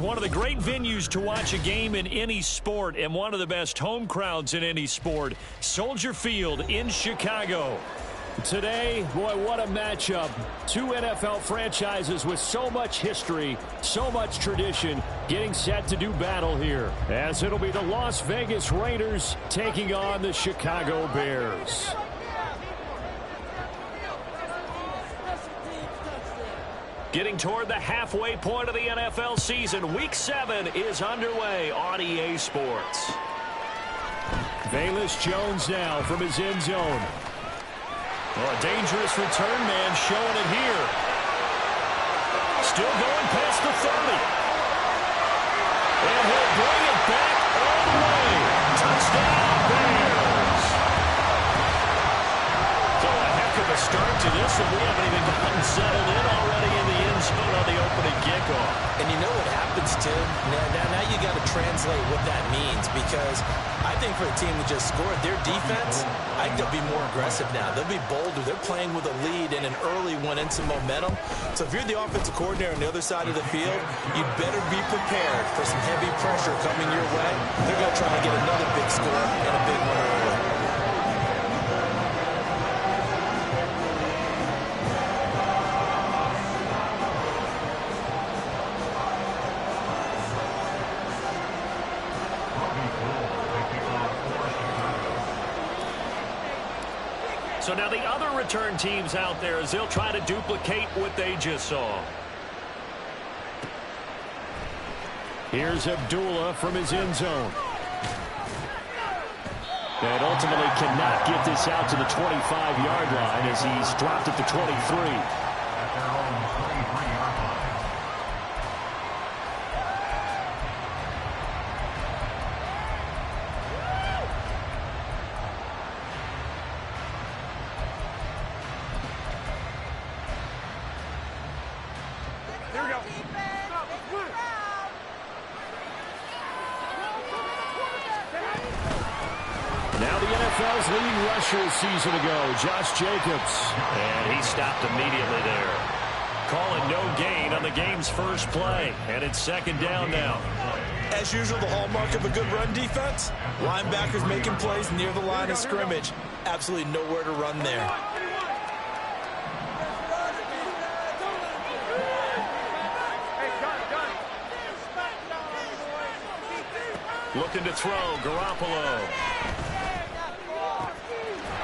One of the great venues to watch a game in any sport and one of the best home crowds in any sport. Soldier Field in Chicago. Today, boy, what a matchup. Two NFL franchises with so much history, so much tradition, getting set to do battle here. As it'll be the Las Vegas Raiders taking on the Chicago Bears. Getting toward the halfway point of the NFL season. Week 7 is underway on EA Sports. Velus Jones now from his end zone. Oh, a dangerous return man showing it here. Still going past the 30. And he'll bring it back all the way. Touchdown, Bears. So a heck of a start to this, and we haven't even gotten settled in already in the end zone on the opening kickoff. And you know what happens, Tim? Now you got to translate what that means, because I think for a team that just scored, their defense, I think they'll be more aggressive now. They'll be bolder. They're playing with a lead and an early one and some momentum. So if you're the offensive coordinator on the other side of the field, you better be prepared for some heavy pressure coming your way. They're going to try to get another big score and a big one early. So now the other return teams out there as they'll try to duplicate what they just saw. Here's Abdullah from his end zone. And ultimately cannot get this out to the 25-yard line as he's dropped at the 23. Leading rusher a season ago, Josh Jacobs. And he stopped immediately there. Calling no gain on the game's first play. And it's second down now. As usual, the hallmark of a good run defense, linebackers making plays near the line of scrimmage. Absolutely nowhere to run there. Looking to throw, Garoppolo.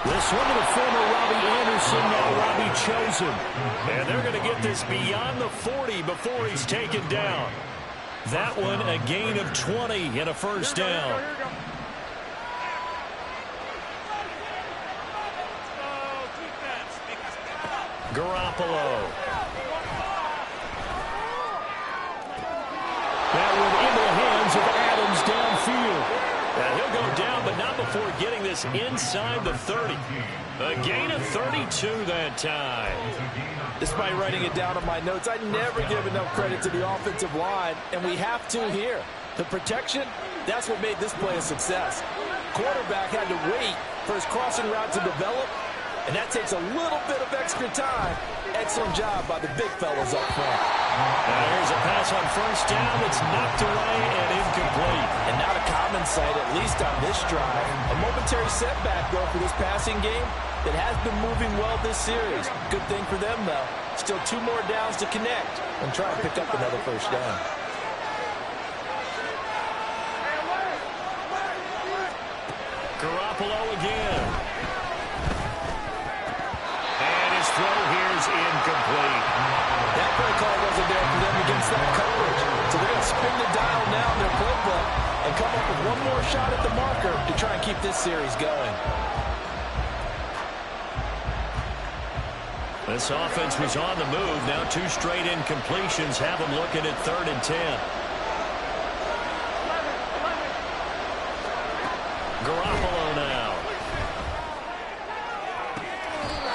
This one to the former Robbie Anderson, now Robbie Chosen. And they're going to get this beyond the 40 before he's taken down. That one a gain of 20 and a first down. Garoppolo. That one into the hands of Adams downfield. And he'll go down, but not before getting this inside the 30. A gain of 32 that time. Despite writing it down on my notes, I never give enough credit to the offensive line, and we have to here. The protection, that's what made this play a success. Quarterback had to wait for his crossing route to develop, and that takes a little bit of extra time. Excellent job by the big fellas up front. Now here's a pass on first down that's knocked away and incomplete. And not a common sight, at least on this drive. A momentary setback, though, for this passing game that has been moving well this series. Good thing for them, though. Still 2 more downs to connect and try and pick up another first down. Garoppolo again. And his throw here is incomplete. That play call wasn't there for them against that coverage. So they're going to spin the dial now in their playbook and come up with one more shot at the marker to try and keep this series going. This offense was on the move. Now 2 straight incompletions have them looking at 3rd and 10. Garoppolo now.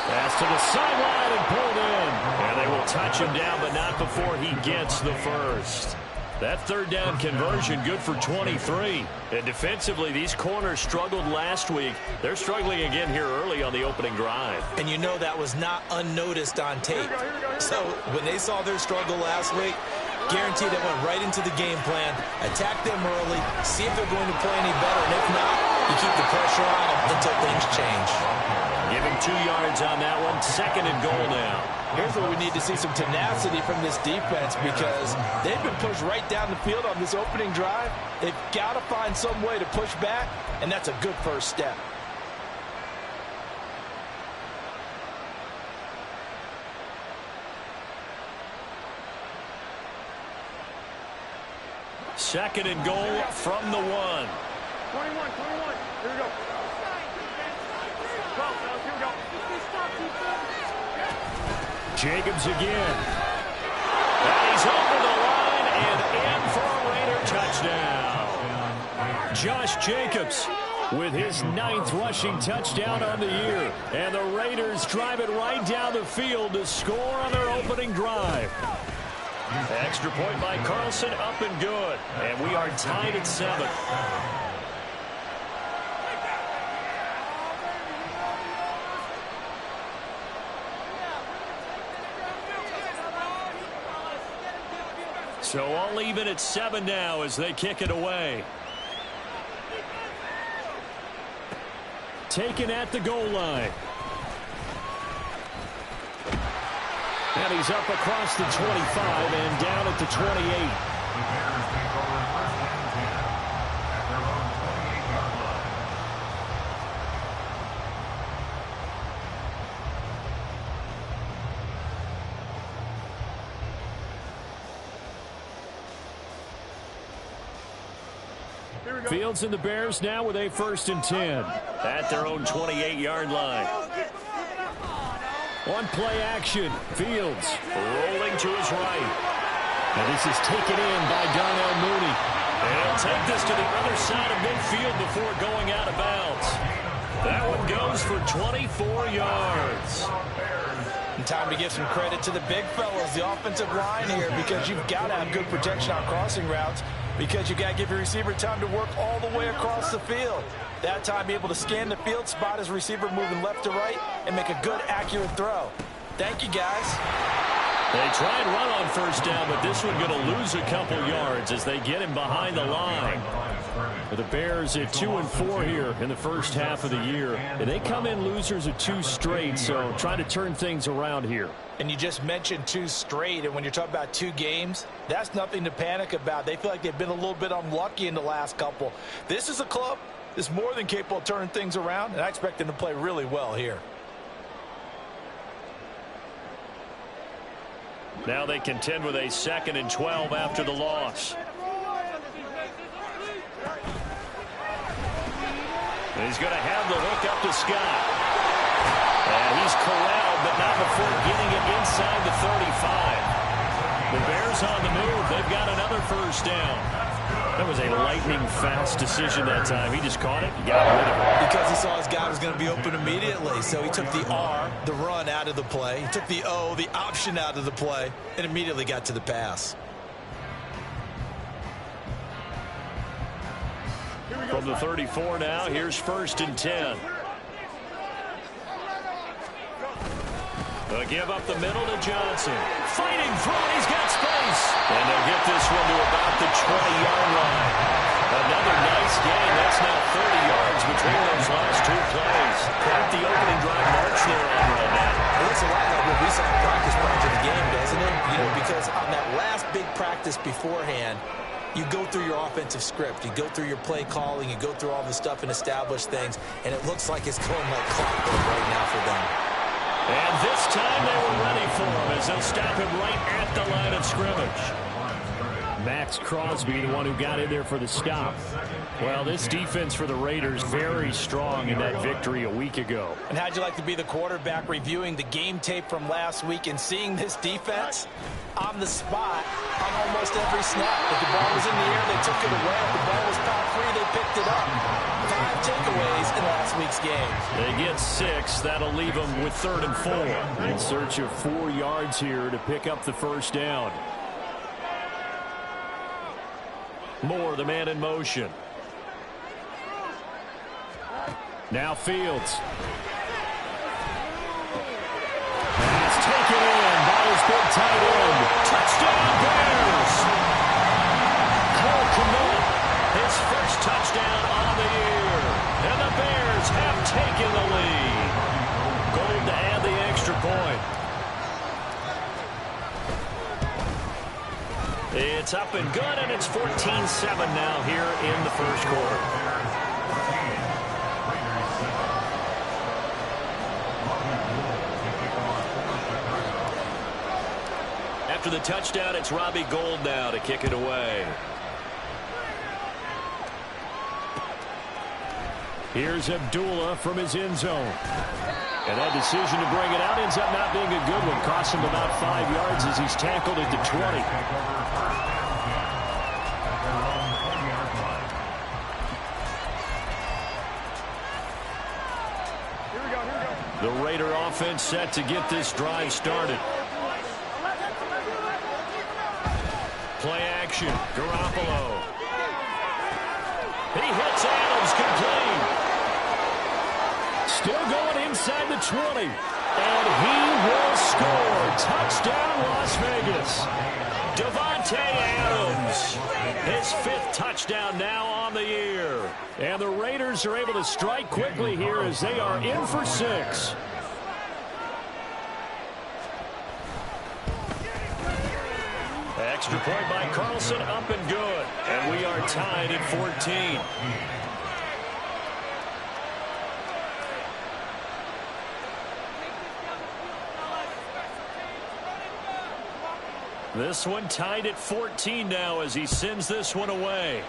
Pass to the sideline and pulled in. And they will touch him down, but not before he gets the first. That 3rd down conversion good for 23. And defensively, these corners struggled last week. They're struggling again here early on the opening drive. And you know that was not unnoticed on tape. So when they saw their struggle last week, Guaranteed that went right into the game plan. Attack them early, see if they're going to play any better, and if not, you keep the pressure on them until things change. Give him 2 yards on that one. 2nd and goal now. Here's where we need to see some tenacity from this defense because they've been pushed right down the field on this opening drive. They've got to find some way to push back, and that's a good first step. Second and goal from the 1. 21. Here we go. Here we go. Jacobs again. And he's over the line and in for a Raider touchdown. Josh Jacobs with his 9th rushing touchdown on the year. And the Raiders drive it right down the field to score on their opening drive. Extra point by Carlson, up and good. And we are tied at 7. So all even at 7 now as they kick it away. Taken at the goal line. And he's up across the 25 and down at the 28. Fields and the Bears now with a 1st and 10. At their own 28-yard line. On play action, Fields Rolling to his right. and this is taken in by Darnell Mooney. And he'll take this to the other side of midfield before going out of bounds. That one goes for 24 yards. And time to give some credit to the big fellas, the offensive line here, because you've got to have good protection on crossing routes, because you've got to give your receiver time to work all the way across the field. That time, be able to scan the field, spot his receiver moving left to right, and make a good, accurate throw. Thank you, guys. They try and run on 1st down, but this one going to lose a couple yards as they get him behind the line. The Bears at 2-4 here in the first half of the year. And they come in losers of 2 straight, so trying to turn things around here. And you just mentioned 2 straight, and when you're talking about 2 games, that's nothing to panic about. They feel like they've been a little bit unlucky in the last couple. This is a club that's more than capable of turning things around, and I expect them to play really well here. Now they contend with a 2nd and 12 after the loss. And he's going to have the hook up to Scott. And he's corralled, but not before getting it inside the 35. The Bears on the move. They've got another 1st down. That was a lightning-fast decision that time. He just caught it and got rid of it. Because he saw his guy was going to be open immediately. So he took the R, the run, out of the play. He took the O, the option, out of the play, and immediately got to the pass. From the 34 now, here's 1st and 10. They'll give up the middle to Johnson. Fighting through, he's got space. And they'll get this one to about the 20-yard line. Another nice game. That's now 30 yards between those last 2 plays. Quite the opening drive march there on right now. It looks a lot like what we saw in practice prior to the game, doesn't it? You know, because on that last big practice beforehand, you go through your offensive script. You go through your play calling. You go through all the stuff and establish things. And it looks like it's going like clockwork right now for them. And this time they were ready for him as they'll stop him right at the line of scrimmage. Max Crosby, the one who got in there for the stop. Well, this defense for the Raiders very strong in that victory a week ago. And how'd you like to be the quarterback reviewing the game tape from last week and seeing this defense on the spot on almost every snap? If the ball was in the air, they took it away. If the ball was caught free, they picked it up. 5 takeaways in last week's game. They get 6. That'll leave them with 3rd and 4. In search of 4 yards here to pick up the 1st down. Moore, the man in motion. Now Fields. Pass taken in by his big tight end. Touchdown Bears! That's up and good, and it's 14-7 now here in the first quarter. After the touchdown, it's Robbie Gould now to kick it away. Here's Abdullah from his end zone. And that decision to bring it out ends up not being a good one. Cost him about 5 yards as he's tackled at the 20. The Raider offense set to get this drive started. Play action. Garoppolo. He hits Adams complete. Still going inside the 20. And he will score. Touchdown, Las Vegas. Davante Adams. His 5th touchdown now on the year. And the Raiders are able to strike quickly here as they are in for 6. Extra point by Carlson, up and good. And we are tied at 14. This one tied at 14 now as he sends this one away.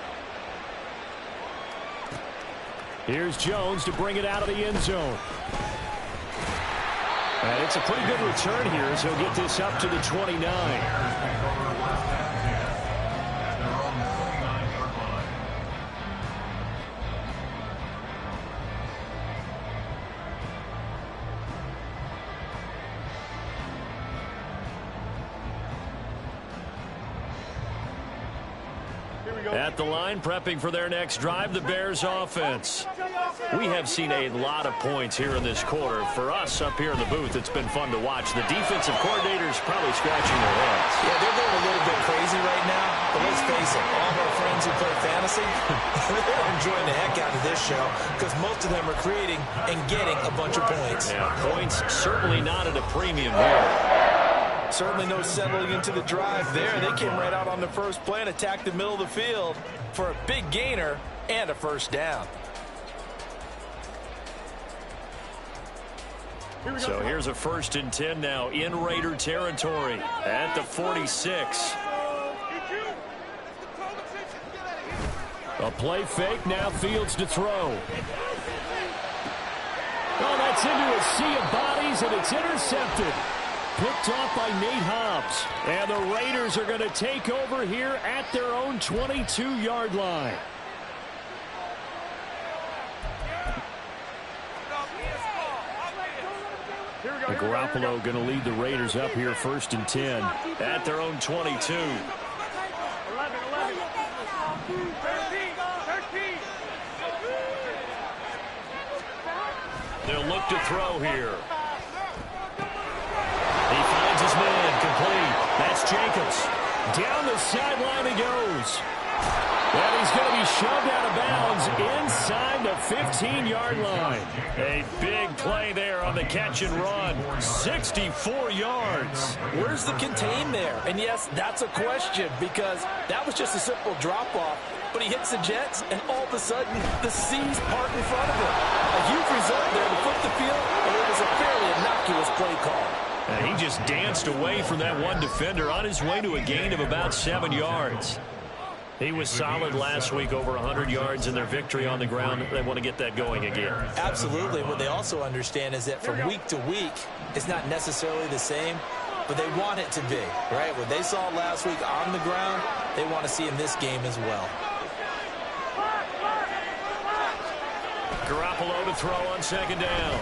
Here's Jones to bring it out of the end zone. And it's a pretty good return here as he'll get this up to the 29. At the line, prepping for their next drive, the Bears offense. We have seen a lot of points here in this quarter. For us up here in the booth, it's been fun to watch. The defensive coordinators probably scratching their heads. Yeah, they're going a little bit crazy right now. But let's face it, all of our friends who play fantasy, they're enjoying the heck out of this show because most of them are creating and getting a bunch of points. Yeah, points certainly not at a premium here. Certainly no settling into the drive there. They came right out on the first play and attacked the middle of the field for a big gainer and a first down. So here's a 1st and 10 now in Raider territory at the 46. A play fake, now Fields to throw. Oh, that's into a sea of bodies, and it's intercepted. Picked off by Nate Hobbs. And the Raiders are going to take over here at their own 22-yard line. Garoppolo going to lead the Raiders up here 1st and 10. At their own 22. They'll look to throw here. He finds his man complete. That's Jacobs. Down the sideline he goes. And he's going to be shoved out of bounds inside the 15-yard line. A big play there on the catch and run. 64 yards. Where's the contain there? And yes, that's a question because that was just a simple drop-off. But he hits the Jets, and all of a sudden, the seas part in front of him. A huge result there to flip the field, and it was a fairly innocuous play call. And he just danced away from that one defender on his way to a gain of about 7 yards. He was solid last week, over 100 yards in their victory on the ground. They want to get that going again. Absolutely. What they also understand is that from week to week, it's not necessarily the same, but they want it to be, right? What they saw last week on the ground, they want to see in this game as well. Garoppolo to throw on 2nd down.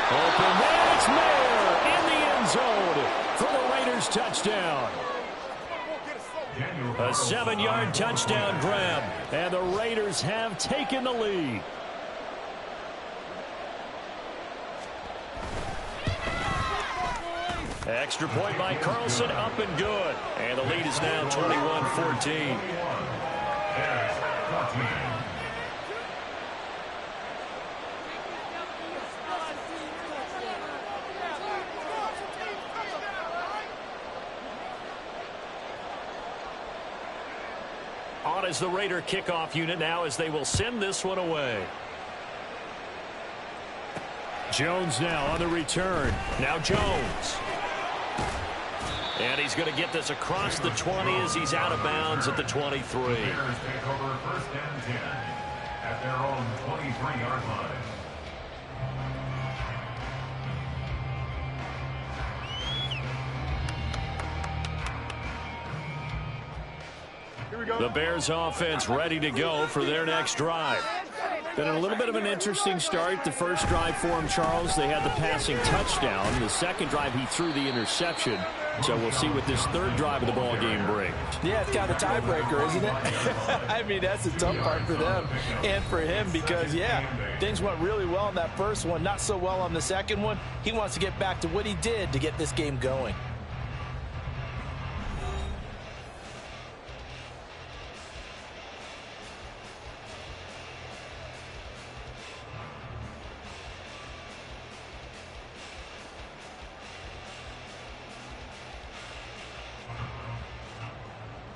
Open man, it's Mayer in the end zone for the Raiders touchdown. A 7-yard touchdown grab. And the Raiders have taken the lead. Extra point by Carlson, up and good. And the lead is now 21-14. on as the Raider kickoff unit now as they will send this one away. Jones now on the return. Now Jones. And he's going to get this across the 20 as he's out of bounds at the 23. Take over 1st and 10 at their own 23-yard line. The Bears offense ready to go for their next drive. Been a little bit of an interesting start. The first drive for him, Charles, they had the passing touchdown. The second drive, he threw the interception. So we'll see what this third drive of the ball game brings. Yeah, it's kind of a tiebreaker, isn't it? I mean, that's the tough part for them and for him because, yeah, things went really well in that first one, not so well on the second one. He wants to get back to what he did to get this game going.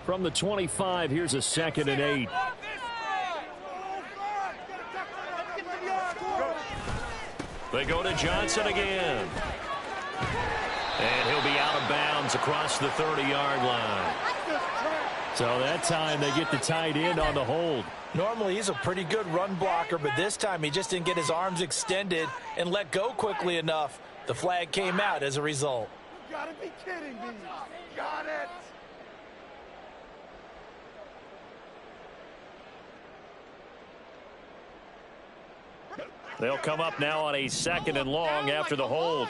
From the 25, here's a 2nd and 8. They go to Johnson again. And he'll be out of bounds across the 30-yard line. So that time they get the tight end on the hold. Normally he's a pretty good run blocker, but this time he just didn't get his arms extended and let go quickly enough. The flag came out as a result. You gotta be kidding me. Got it. They'll come up now on a 2nd and long after the hold.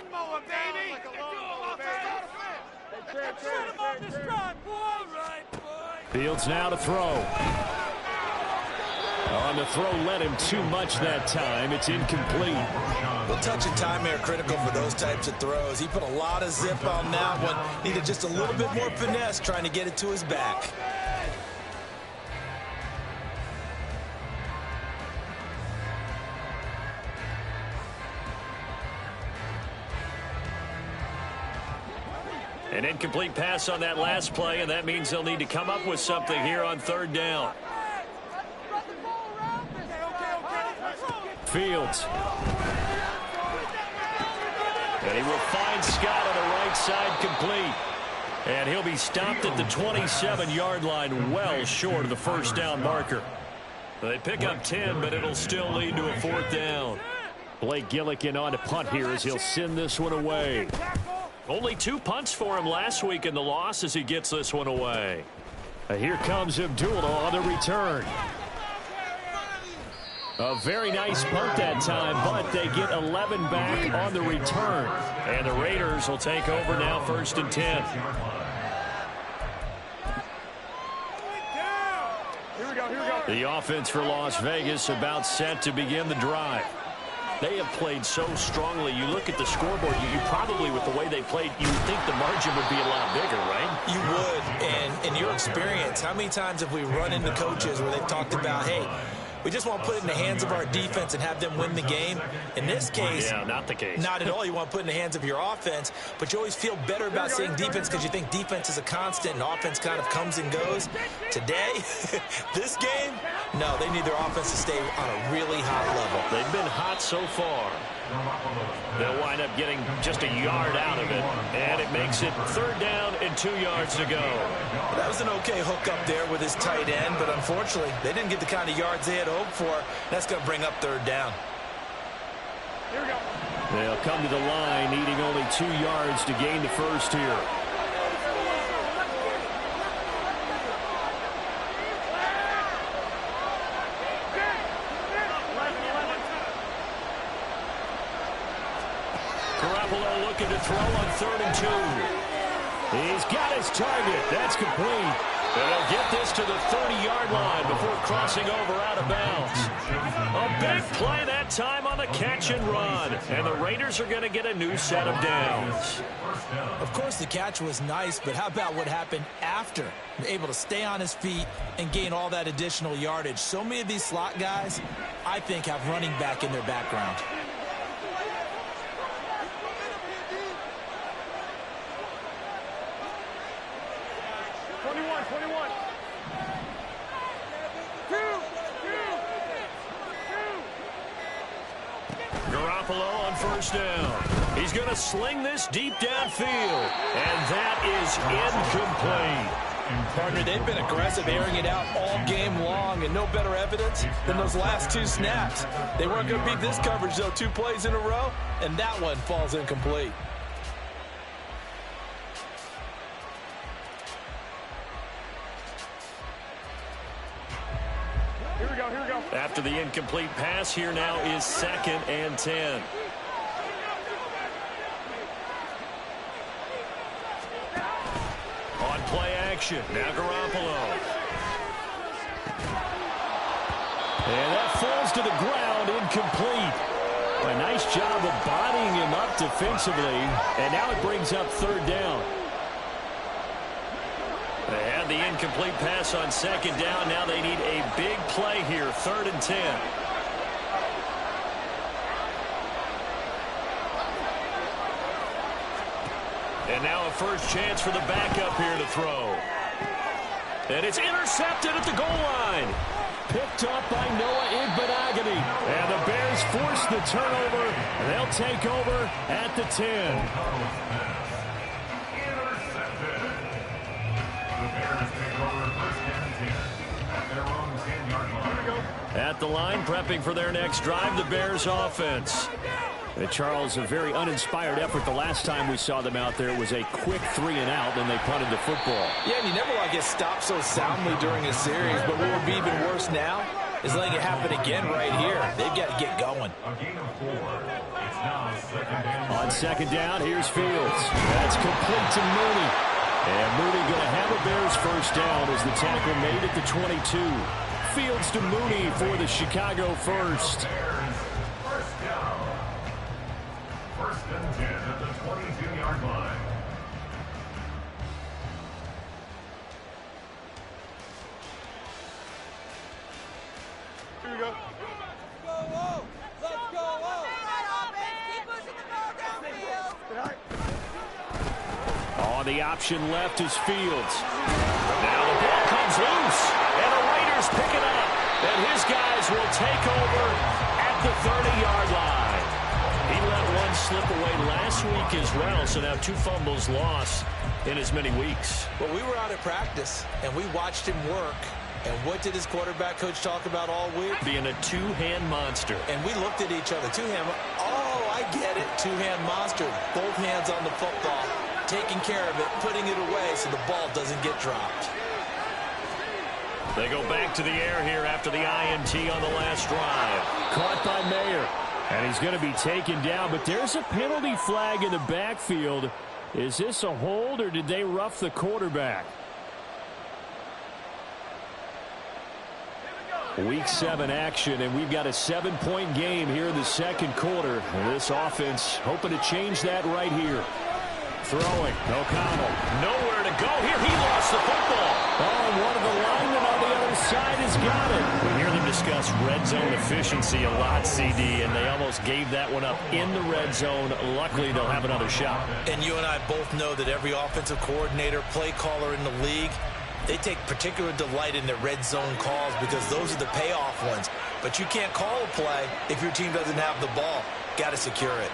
Fields now to throw. On the throw, led him too much that time. It's incomplete. Well, touch and time are critical for those types of throws. He put a lot of zip on that one. Needed just a little bit more finesse trying to get it to his back. An incomplete pass on that last play, and that means they'll need to come up with something here on 3rd down. Fields. And he will find Scott on the right side complete. And he'll be stopped at the 27-yard line, well short of the 1st down marker. They pick up 10, but it'll still lead to a 4th down. Blake Gillikin on to punt here as he'll send this one away. Only 2 punts for him last week in the loss as he gets this one away. Here comes Abdullah on the return. A very nice punt that time, but they get 11 back on the return. And the Raiders will take over now 1st and 10. The offense for Las Vegas about set to begin the drive. They have played so strongly. You look at the scoreboard, you probably, with the way they played, you would think the margin would be a lot bigger, right? You would. And in your experience, how many times have we run into coaches where they've talked about, hey, we just want to put it in the hands of our defense and have them win the game? In this case, yeah, not the case. Not at all. You want to put it in the hands of your offense, but you always feel better about saying defense because you think defense is a constant and offense kind of comes and goes. Today, this game, no, they need their offense to stay on a really high level. They've been hot so far. They'll wind up getting just a yard out of it, and it makes it 3rd down and 2 yards to go. Well, that was an okay hook up there with his tight end, but unfortunately, they didn't get the kind of yards they had hoped for. That's going to bring up 3rd down. Here we go. They'll come to the line, needing only 2 yards to gain the first here. Garoppolo looking to throw on 3rd and 2. He's got his target. That's complete. And he'll get this to the 30-yard line before crossing over out of bounds. A big play that time on the catch and run. And the Raiders are going to get a new set of downs. Of course, the catch was nice, but how about what happened after? Able to stay on his feet and gain all that additional yardage. So many of these slot guys, I think, have running back in their background. Garoppolo on first down. He's going to sling this deep downfield. And that is incomplete. Partner, they've been aggressive, airing it out all game long, and no better evidence than those last 2 snaps. They weren't going to beat this coverage, though, 2 plays in a row, and that one falls incomplete. Here we go, here we go. After the incomplete pass, here now is 2nd and 10. On play action, now Garoppolo. And that falls to the ground, incomplete. A nice job of bodying him up defensively, and now it brings up 3rd down. They had the incomplete pass on 2nd down. Now they need a big play here, 3rd and 10. And now a first chance for the backup here to throw. And it's intercepted at the goal line. Picked up by Noah Igbenogany. And the Bears force the turnover. They'll take over at the 10. At the line, prepping for their next drive, the Bears offense. Charles, a very uninspired effort the last time we saw them out there. It was a quick 3 and out, then they punted the football. Yeah, and you never want to get stopped so soundly during a series, but what would be even worse now is letting it happen again right here. They've got to get going. On 2nd down, here's Fields. That's complete to Mooney. And Mooney going to have a Bears first down as the tackle made at the 22. Fields to Mooney for the Chicago first. First and 10 at the 22-yard line. Here we go. Let's go, keep pushing the ball downfield. On the option left is Fields. Now the ball comes loose, and the Raiders pick it up. And his guys will take over at the 30-yard line. He let one slip away last week as well, so now 2 fumbles lost in as many weeks. Well, we were out at practice, and we watched him work. And what did his quarterback coach talk about all week? Being a 2-hand monster. And we looked at each other. 2-hand. Oh, I get it. 2-hand monster. Both hands on the football, taking care of it, putting it away so the ball doesn't get dropped. They go back to the air here after the INT on the last drive. Caught by Mayer. And he's going to be taken down, but there's a penalty flag in the backfield. Is this a hold, or did they rough the quarterback? Week 7 action, and we've got a 7-point game here in the 2nd quarter. And this offense hoping to change that right here. Throwing, O'Connell. Nowhere to go here. He lost the football. Oh, and one of the linemen on the other side has got it. We hear them discuss red zone efficiency a lot, CD, and they almost gave that one up in the red zone. Luckily, they'll have another shot. And you and I both know that every offensive coordinator, play caller in the league, they take particular delight in their red zone calls because those are the payoff ones. But you can't call a play if your team doesn't have the ball. Got to secure it.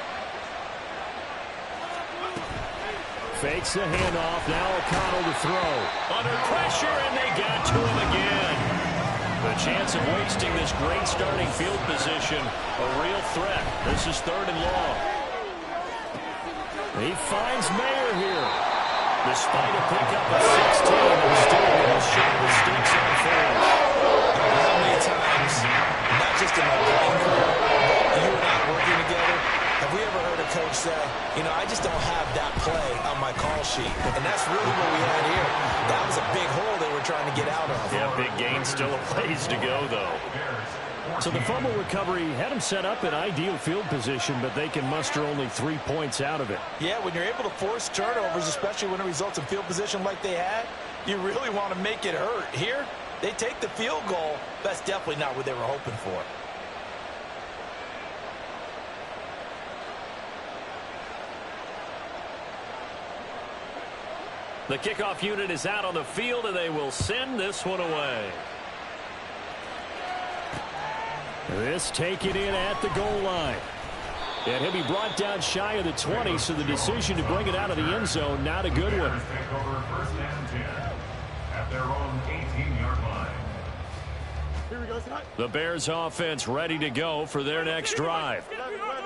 Fakes the handoff. Now O'Connell to throw. Under pressure, and they got to him again. The chance of wasting this great starting field position, a real threat. This is 3rd and long. He finds Mayer here. Despite a pickup of 16, they're still in the shot with sticks on 4th. How many times, not just in my playing career, but you and I working together, have we ever heard a coach say, you know, I just don't have that play on my call sheet? And that's really what we had here. That was a big hole they were trying to get out of. Yeah, big gain, still a ways to go, though. So the fumble recovery had them set up in ideal field position, but they can muster only 3 points out of it. Yeah, when you're able to force turnovers, especially when it results in field position like they had, you really want to make it hurt. Here, they take the field goal. That's definitely not what they were hoping for. The kickoff unit is out on the field, and they will send this one away. This taken in at the goal line. And he'll be brought down shy of the 20, so the decision to bring it out of the end zone, not a good one. Take over first and 10 at their own 18-yard line. Here we go. The Bears offense ready to go for their next drive.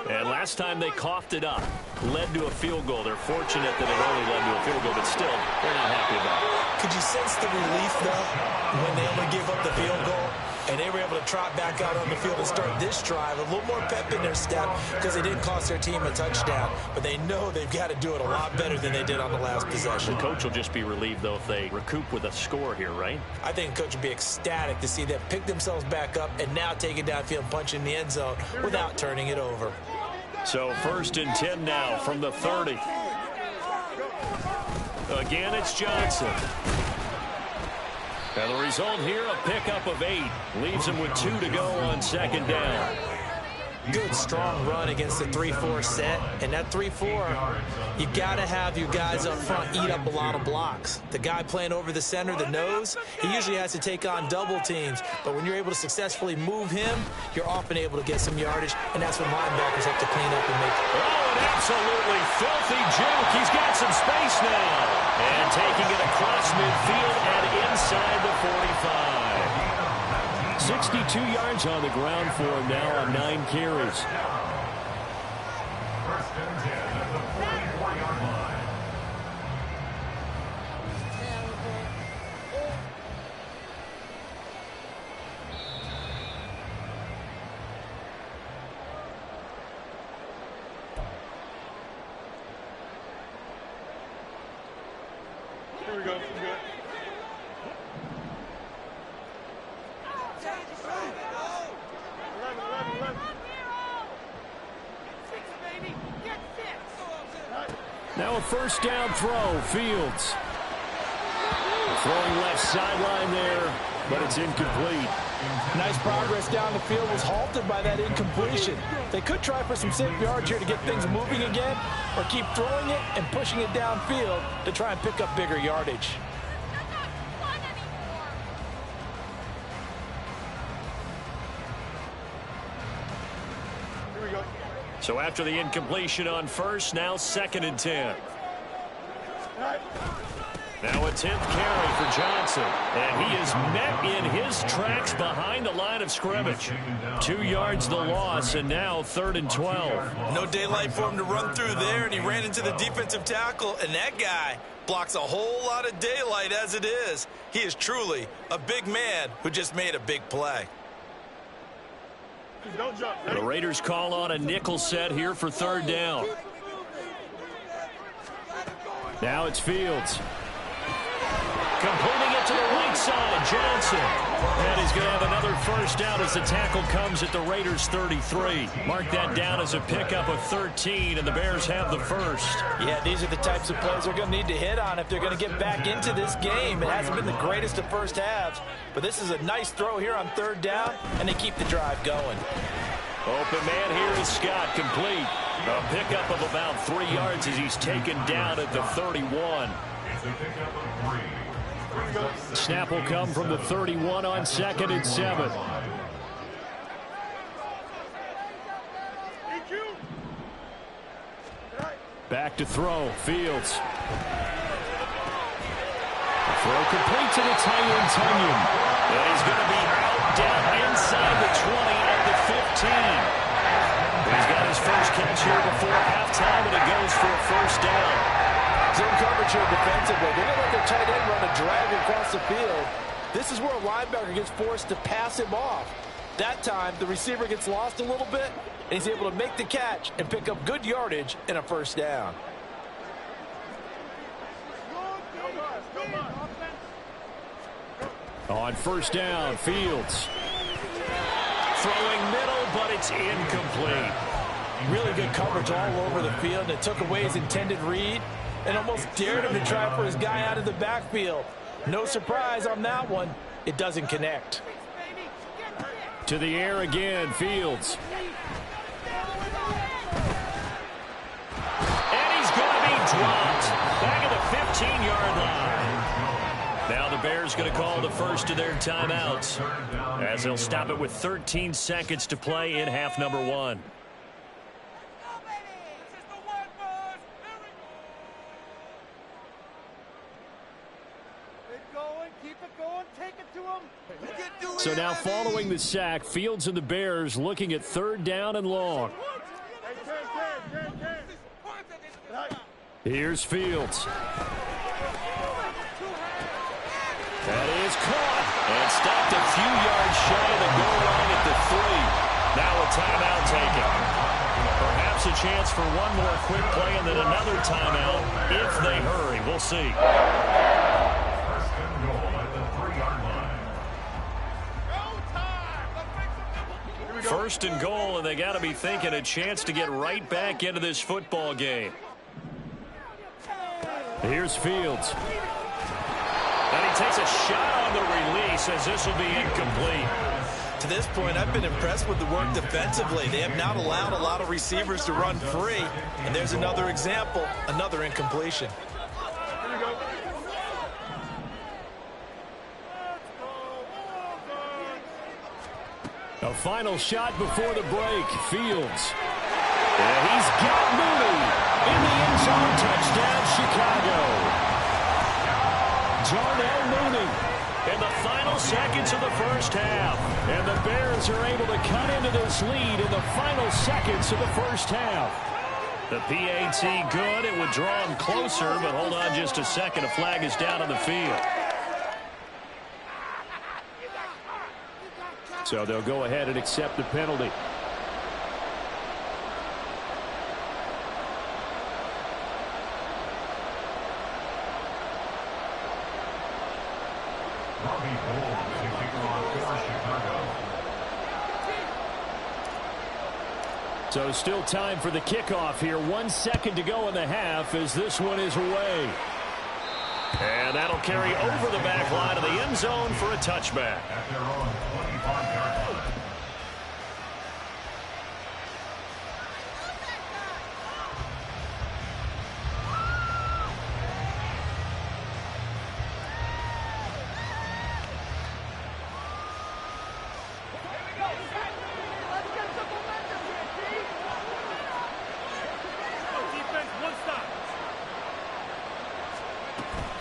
And last time they coughed it up, led to a field goal. They're fortunate that it only led to a field goal, but still, they're not happy about it. Could you sense the relief, though, when they only gave up the field goal? And they were able to trot back out on the field and start this drive. A little more pep in their step because they didn't cost their team a touchdown. But they know they've got to do it a lot better than they did on the last possession. The coach will just be relieved, though, if they recoup with a score here, right? I think the coach will be ecstatic to see them pick themselves back up and now take it downfield, punch in the end zone without turning it over. So first and 10 now from the 30. Again, it's Johnson. And the result here, a pickup of 8. Leaves him with 2 to go on second down. Good, strong run against the 3-4 set. And that 3-4, you got to have your guys up front eat up a lot of blocks. The guy playing over the center, the nose, he usually has to take on double teams. But when you're able to successfully move him, you're often able to get some yardage. And that's when linebackers have to clean up and make. Oh, an absolutely filthy juke. He's got some space now. And taking it across midfield and inside the 45. 62 yards on the ground for him now on 9 carries. First and 10 at the 44-yard line. Here we go. Here we go. Now a first down throw, Fields. Throwing left sideline there, but it's incomplete. Nice progress down the field was halted by that incompletion. They could try for some safe yards here to get things moving again, or keep throwing it and pushing it downfield to try and pick up bigger yardage. Here we go. So after the incompletion on first, now second and 10. Now a 10th carry for Johnson. And he is met in his tracks behind the line of scrimmage. 2 yards the loss, and now 3rd and 12. No daylight for him to run through there, and he ran into the defensive tackle, and that guy blocks a whole lot of daylight as it is. He is truly a big man who just made a big play. Don't jump. The Raiders call on a nickel set here for 3rd down. Now it's Fields. Completing it to the right side, Johnson. And he's going to have another first down as the tackle comes at the Raiders' 33. Mark that down as a pickup of 13, and the Bears have the first. Yeah, these are the types of plays they're going to need to hit on if they're going to get back into this game. It hasn't been the greatest of first halves, but this is a nice throw here on 3rd down, and they keep the drive going. Open man here is Scott, complete. A pickup of about 3 yards as he's taken down at the 31. It's a pickup of 3. Snap will come from the 31 on 2nd and 7. Back to throw, Fields. The throw complete to the tight end, Tunyon. And he's going to be out down inside the 20 at the 15. He's got his first catch here before halftime, and it goes for a first down. Zone coverage here defensively. They're going to let their tight end run a drag across the field. This is where a linebacker gets forced to pass him off. That time, the receiver gets lost a little bit, and he's able to make the catch and pick up good yardage and a first down. On first down, Fields. Throwing middle, but it's incomplete. Really good coverage all over the field, and it took away his intended read and almost dared him to try for his guy out of the backfield. No surprise on that one. It doesn't connect. To the air again, Fields. And he's going to be dropped back at the 15-yard line. Now the Bears going to call the first of their timeouts as they'll stop it with 13 seconds to play in half number 1. So now following the sack, Fields and the Bears looking at 3rd down and long. Here's Fields. That is caught and stopped a few yards shy of the goal line at the 3. Now a timeout taken. Perhaps a chance for one more quick play and then another timeout if they hurry. We'll see. First and goal at the 3-yard line. First and goal, and they got to be thinking a chance to get right back into this football game. Here's Fields. And he takes a shot on the release as this will be incomplete. To this point, I've been impressed with the work defensively. They have not allowed a lot of receivers to run free. And there's another example, another incompletion. A final shot before the break. Fields. And he's got Mooney in the end zone. Touchdown, Chicago. Darnell Mooney in the final seconds of the first half. And the Bears are able to cut into this lead in the final seconds of the first half. The PAT good. It would draw him closer, but hold on just a second. A flag is down on the field. So they'll go ahead and accept the penalty. So still time for the kickoff here. 1 second to go in the half as this one is away. And that'll carry over the back line of the end zone for a touchback. At their own 25-yard line.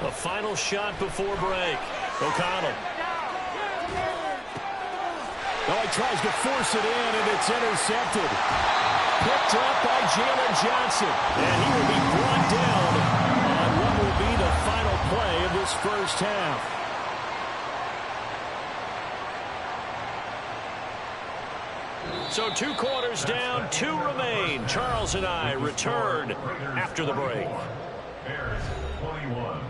A final shot before break. O'Connell. Oh, he tries to force it in, and it's intercepted. Picked up by Jalen Johnson. And he will be brought down on what will be the final play of this first half. So 2 quarters down, 2 remain. Charles and I return after the break. Bears 21.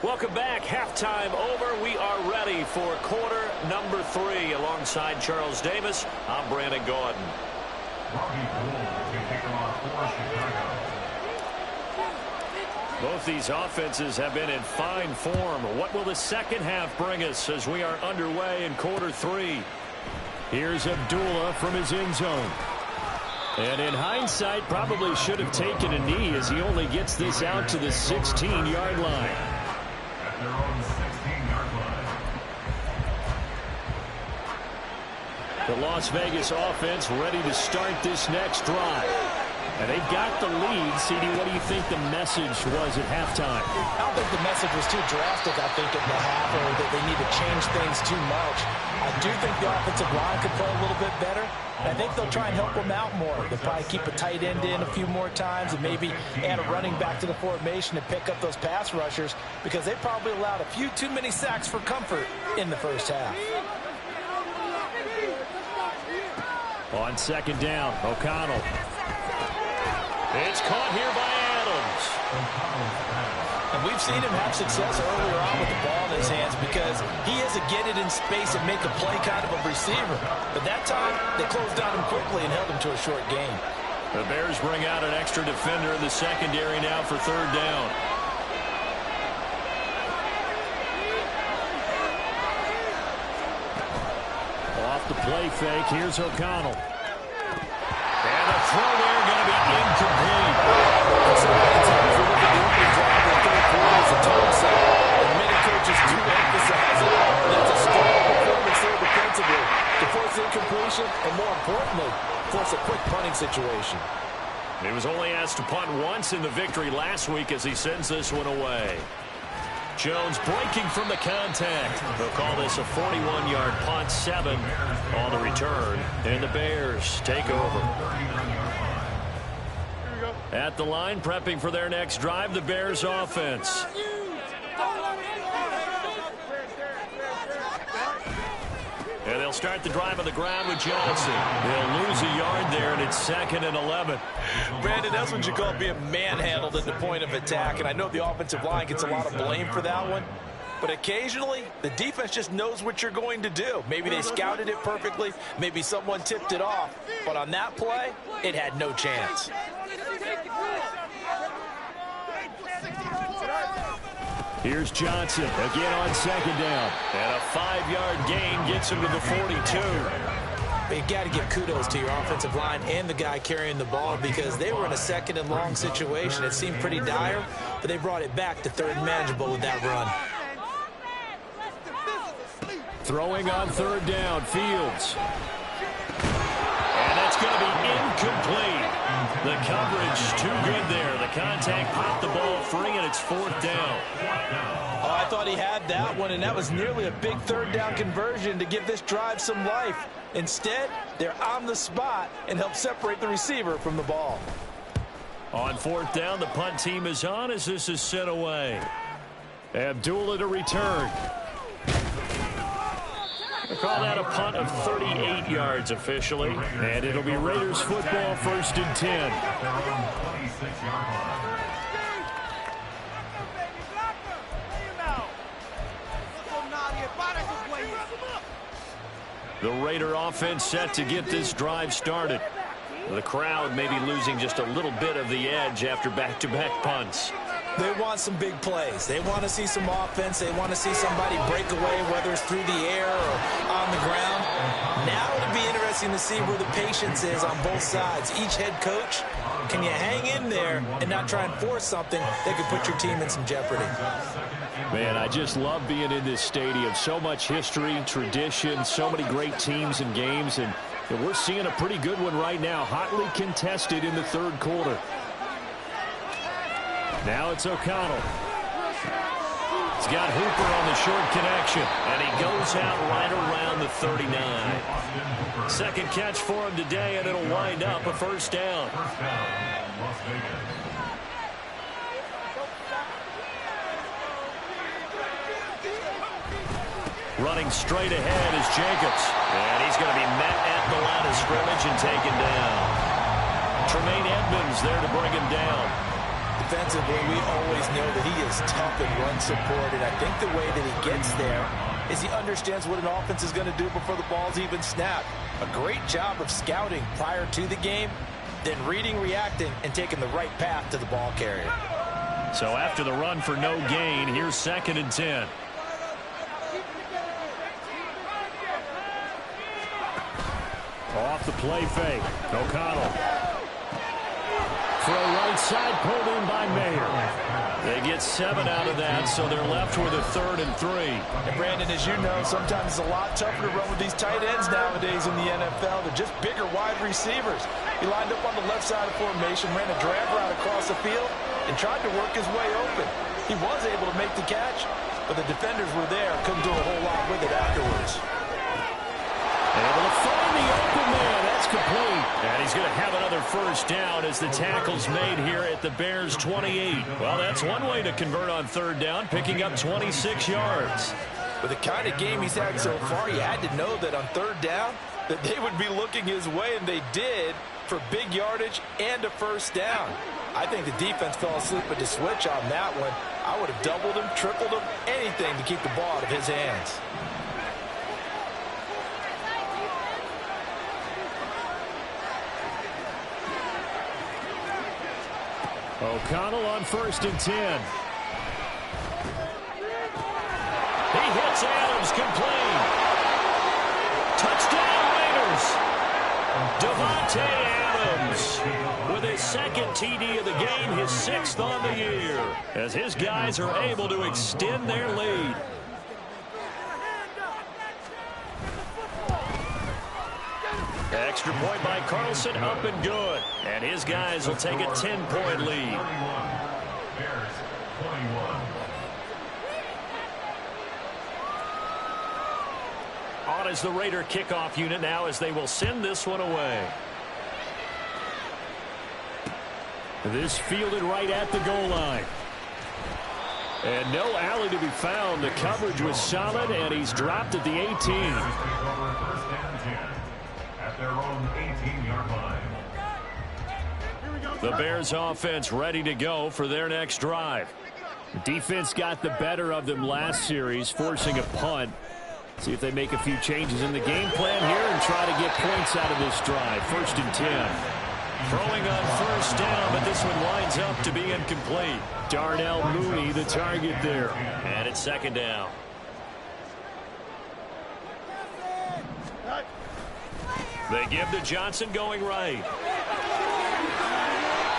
Welcome back. Halftime over. We are ready for quarter number 3. Alongside Charles Davis, I'm Brandon Gordon. Both these offenses have been in fine form. What will the second half bring us as we are underway in quarter 3? Here's Abdullah from his end zone. And in hindsight, probably should have taken a knee as he only gets this out to the 16-yard line. At their own 16-yard line. The Las Vegas offense ready to start this next drive. And they've got the lead. CD, what do you think the message was at halftime? I don't think the message was too drastic, I think, at the half, or that they need to change things too much. I do think the offensive line could play a little bit better. I think they'll try and help them out more. They'll probably keep a tight end in a few more times and maybe add a running back to the formation and pick up those pass rushers because they probably allowed a few too many sacks for comfort in the first half. On second down, O'Connell. It's caught here by Adams. And we've seen him have success earlier on with the ball in his hands because he is a get it in space and make a play kind of a receiver. But that time, they closed on him quickly and held him to a short gain. The Bears bring out an extra defender in the secondary now for third down. Off the play fake, here's O'Connell. And the throw there going to be incomplete. So many times we look at the opening drive in the third quarter as a tone setter, and many coaches do emphasize it. That's a strong performance there defensively to force incompletion and, more importantly, force a quick punting situation. He was only asked to punt once in the victory last week as he sends this one away. Jones breaking from the contact. They'll call this a 41-yard punt, 7 on the return. And the Bears take over. At the line, prepping for their next drive, the Bears offense. And they'll start the drive on the ground with Johnson. They'll lose a yard there, and it's 2nd and 11. Brandon, that's what you call being manhandled at the point of attack. And I know the offensive line gets a lot of blame for that one. But occasionally, the defense just knows what you're going to do. Maybe they scouted it perfectly. Maybe someone tipped it off. But on that play, it had no chance. Here's Johnson again on 2nd down. And a 5-yard gain gets him to the 42. You've got to give kudos to your offensive line and the guy carrying the ball because they were in a 2nd and long situation. It seemed pretty dire, but they brought it back to 3rd and manageable with that run. Throwing on 3rd down, Fields. And that's going to be incomplete. The coverage too good there. The contact popped the ball free, and it's 4th down. Oh, I thought he had that one, and that was nearly a big 3rd down conversion to give this drive some life. Instead, they're on the spot and help separate the receiver from the ball. On 4th down, the punt team is on as this is sent away. Abdullah to return. They call that a punt of 38 yards officially. And it'll be Raiders football, 1st and 10. The Raider offense set to get this drive started. The crowd may be losing just a little bit of the edge after back-to-back punts. They want some big plays. They want to see some offense. They want to see somebody break away, whether it's through the air or on the ground. Now it'll be interesting to see where the patience is on both sides. Each head coach, can you hang in there and not try and force something that could put your team in some jeopardy? Man, I just love being in this stadium. So much history, tradition, so many great teams and games, and we're seeing a pretty good one right now, hotly contested in the 3rd quarter. Now it's O'Connell. He's got Hooper on the short connection, and he goes out right around the 39. 2nd catch for him today, and it'll wind up a 1st down. Running straight ahead is Jacobs. And he's going to be met at the line of scrimmage and taken down. Tremaine Edmonds there to bring him down. Defensively, we always know that he is tough in run support, and I think the way that he gets there is he understands what an offense is going to do before the ball's even snapped. A great job of scouting prior to the game, then reading, reacting, and taking the right path to the ball carrier. So after the run for no gain, here's 2nd and 10. Off the play fake. O'Connell. Throw right side, pulled in by Mayer. They get 7 out of that, so they're left with a 3rd and 3. And Brandon, as you know, sometimes it's a lot tougher to run with these tight ends nowadays in the NFL. They're just bigger wide receivers. He lined up on the left side of formation, ran a drag route across the field, and tried to work his way open. He was able to make the catch, but the defenders were there, couldn't do a whole lot with it afterwards. Able to find the open man. That's complete. And he's going to have another 1st down as the tackle's made here at the Bears' 28. Well, that's one way to convert on 3rd down, picking up 26 yards. With the kind of game he's had so far, you had to know that on 3rd down that they would be looking his way, and they did, for big yardage and a 1st down. I think the defense fell asleep at the switch on that one. I would have doubled him, tripled him, anything to keep the ball out of his hands. O'Connell on 1st and 10. He hits Adams complete. Touchdown Raiders. Davante Adams with his 2nd TD of the game, his 6th on the year, as his guys are able to extend their lead. Extra point by Carlson, up and good. And his guys will take a 10-point lead. Bears 21. On is the Raider kickoff unit now as they will send this one away. This fielded right at the goal line. And no alley to be found. The coverage was solid, and he's dropped at the 18. Bears take over 1st and 10 at their own 18-yard line. The Bears offense ready to go for their next drive. The defense got the better of them last series, forcing a punt. See if they make a few changes in the game plan here and try to get points out of this drive. 1st and 10. Throwing on 1st down, but this one winds up to be incomplete. Darnell Mooney, the target there. And it's 2nd down. They give to Johnson going right.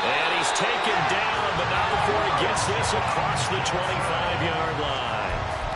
And he's taken down, but not before he gets this across the 25-yard line.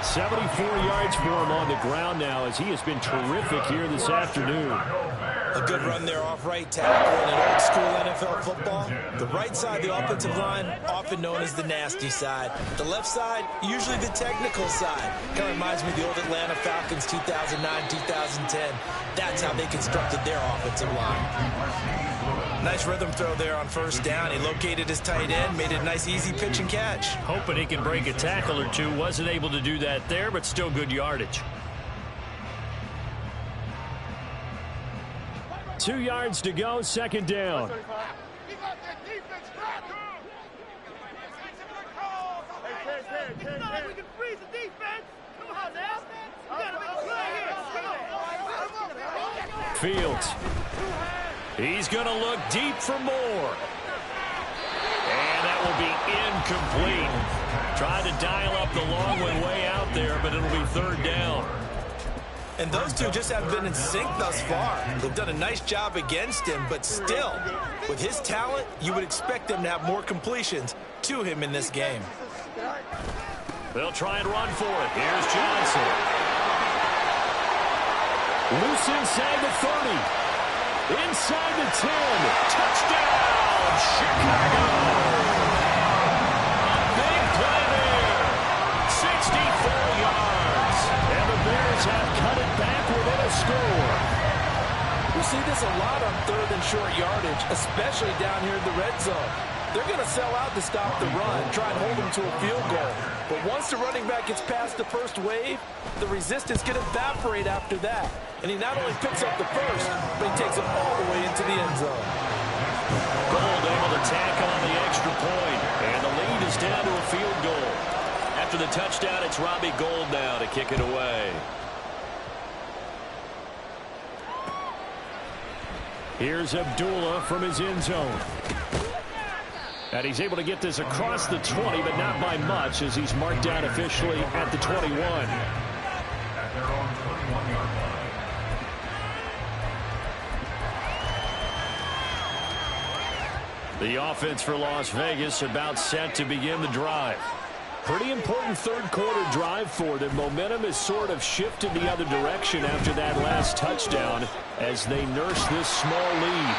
74 yards for him on the ground now, as he has been terrific here this afternoon. A good run there off right tackle in an old school NFL football. The right side, the offensive line, often known as the nasty side. The left side, usually the technical side. Kind of reminds me of the old Atlanta Falcons 2009, 2010. That's how they constructed their offensive line. Nice rhythm throw there on 1st down. He located his tight end, made it a nice easy pitch and catch. Hoping he can break a tackle or two. Wasn't able to do that there, but still good yardage. 2 yards to go, 2nd down. Fields. He's going to look deep for more. And that will be incomplete. Trying to dial up the long one way out there, but it'll be 3rd down. And those two just haven't been in sync thus far. They've done a nice job against him, but still, with his talent, you would expect them to have more completions to him in this game. They'll try and run for it. Here's Johnson. Loose inside the 30. Inside the 10. Touchdown, Chicago. A big play there. 64 yards. And the Bears have cut it back within a score. We see this a lot on 3rd and short yardage, especially down here in the red zone. They're going to sell out to stop the run, try and hold them to a field goal. But once the running back gets past the first wave, the resistance can evaporate after that. And he not only picks up the first, but he takes it all the way into the end zone. Gold able to tack on the extra point, and the lead is down to a field goal. After the touchdown, it's Robbie Gould now to kick it away. Here's Abdullah from his end zone. And he's able to get this across the 20, but not by much, as he's marked down officially at the 21. At their own 21-yard line. The offense for Las Vegas about set to begin the drive. Pretty important third-quarter drive for them. Momentum has sort of shifted the other direction after that last touchdown as they nurse this small lead.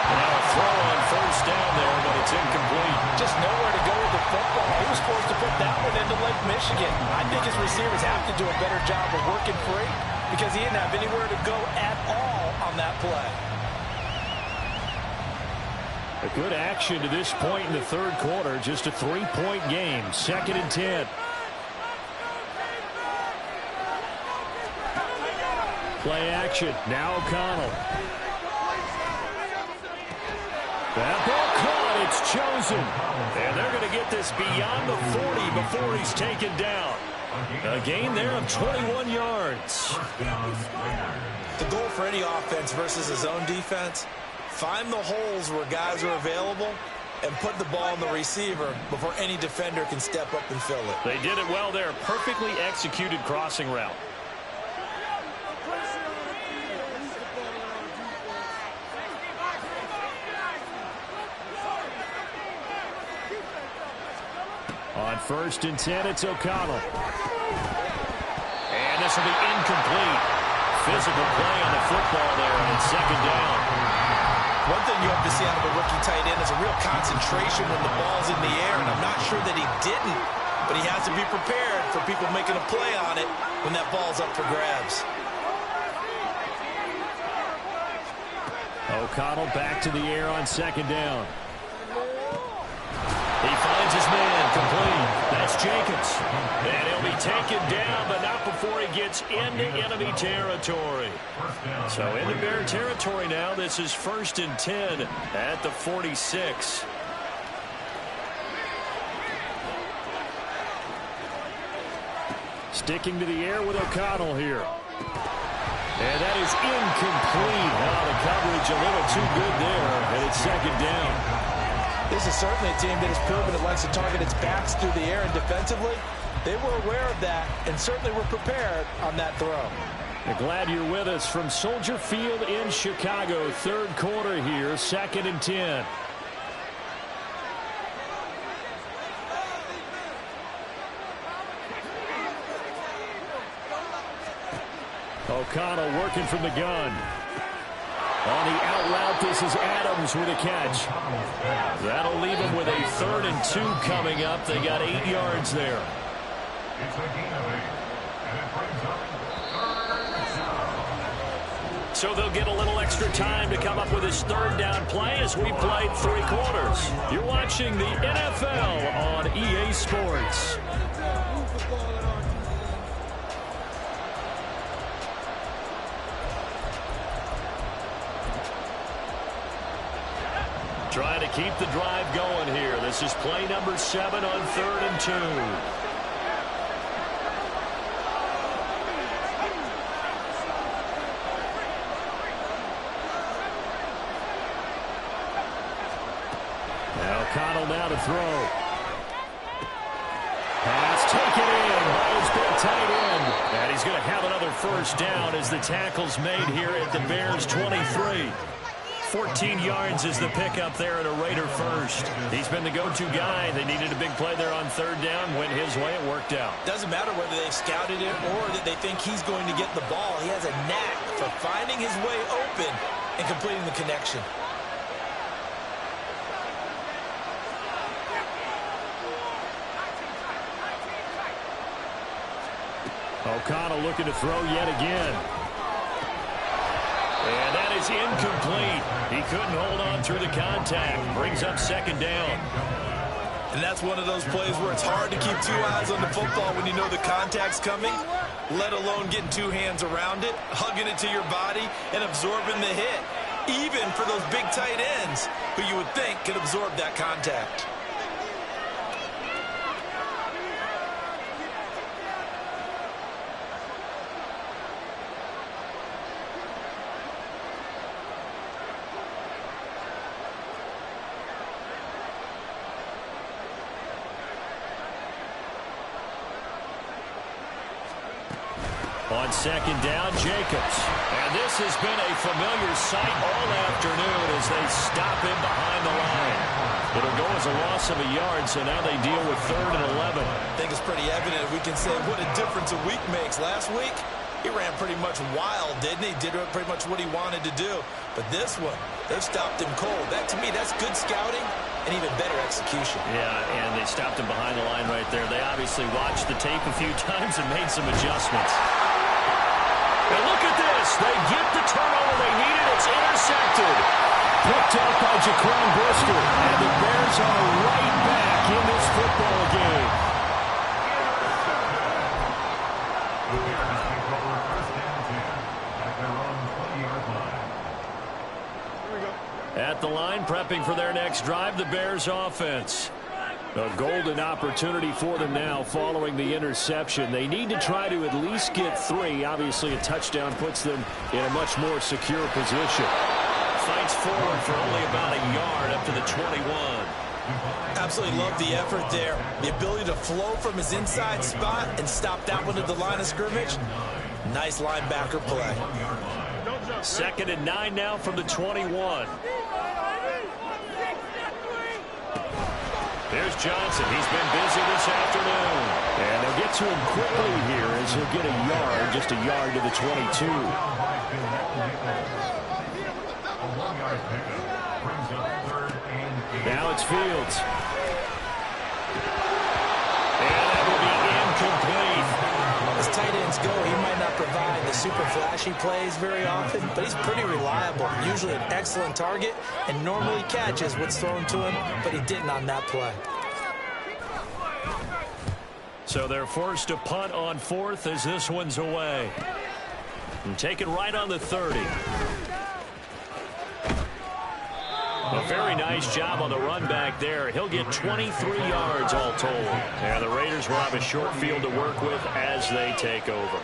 Now a throw on 1st down there, but it's incomplete. Just nowhere to go with the football. He was forced to put that one into Lake Michigan. I think his receivers have to do a better job of working free because he didn't have anywhere to go at all on that play. A good action to this point in the third quarter. Just a 3-point game. 2nd and 10. Play action. Now O'Connell. That ball caught. It's chosen. And they're going to get this beyond the 40 before he's taken down. A gain there of 21 yards. The goal for any offense versus his own defense, find the holes where guys are available and put the ball on the receiver before any defender can step up and fill it. They did it well there. Perfectly executed crossing route. On 1st and 10, it's O'Connell. And this will be incomplete. Physical play on the football there, and it's 2nd down. One thing you have to see out of a rookie tight end is a real concentration when the ball's in the air, and I'm not sure that he didn't, but he has to be prepared for people making a play on it when that ball's up for grabs. O'Connell back to the air on 2nd down. He finds his man, complete. That's Jacobs. And he'll be taken down, but not before he gets into enemy territory. So into Bear territory now. This is 1st and 10 at the 46. Sticking to the air with O'Connell here. And that is incomplete. Oh, the coverage a little too good there, and it's 2nd down. This is certainly a team that has proven it likes to target its backs through the air, and defensively, they were aware of that and certainly were prepared on that throw. We're glad you're with us from Soldier Field in Chicago. 3rd quarter here, 2nd and 10. O'Connell working from the gun. On the out route, this is Adams with a catch. That'll leave him with a 3rd and 2 coming up. They got 8 yards there. It's a gain of 8, and it brings up 3rd down. So they'll get a little extra time to come up with his 3rd down play as we played 3 quarters. You're watching the NFL on EA Sports. Trying to keep the drive going here. This is play number 7 on 3rd and 2. Now O'Connell now to throw. Pass taken in by his big tight end. And he's going to have another 1st down as the tackle's made here at the Bears 23. 14 yards is the pickup there at a Raider 1st. He's been the go-to guy. They needed a big play there on 3rd down. Went his way. It worked out. Doesn't matter whether they scouted it or that they think he's going to get the ball. He has a knack for finding his way open and completing the connection. O'Connell looking to throw yet again. And that is incomplete. He couldn't hold on through the contact. Brings up 2nd down. And that's one of those plays where it's hard to keep 2 eyes on the football when you know the contact's coming, let alone getting 2 hands around it, hugging it to your body, and absorbing the hit. Even for those big tight ends who you would think could absorb that contact. On 2nd down, Jacobs. And this has been a familiar sight all afternoon as they stop him behind the line. It'll go as a loss of a yard, so now they deal with 3rd and 11. I think it's pretty evident we can say what a difference a week makes. Last week, he ran pretty much wild, didn't he? Did pretty much what he wanted to do. But this one, they've stopped him cold. That, to me, that's good scouting and even better execution. Yeah, and they stopped him behind the line right there. They obviously watched the tape a few times and made some adjustments. And look at this. They get the turnover they needed. It's intercepted. Picked up by Jaquan Brisker. And the Bears are right back in this football game. The Bears take over 1st and 10 at their own 20-yard line. Here we go. At the line, prepping for their next drive, the Bears offense. A golden opportunity for them now following the interception. They need to try to at least get 3. Obviously, a touchdown puts them in a much more secure position. Fights forward for only about a yard up to the 21. Absolutely love the effort there. The ability to flow from his inside spot and stop that one at the line of scrimmage. Nice linebacker play. 2nd and 9 now from the 21. Here's Johnson. He's been busy this afternoon. And they'll get to him quickly here as he'll get a yard, just a yard to the 22. Now it's Fields. And that will be incomplete. As tight ends go, he might not provide the super flashy plays very often, but he's pretty reliable. Usually an excellent target and normally catches what's thrown to him, but he didn't on that play. So they're forced to punt on 4th as this one's away. And take it right on the 30. A very nice job on the run back there. He'll get 23 yards all told. And the Raiders will have a short field to work with as they take over.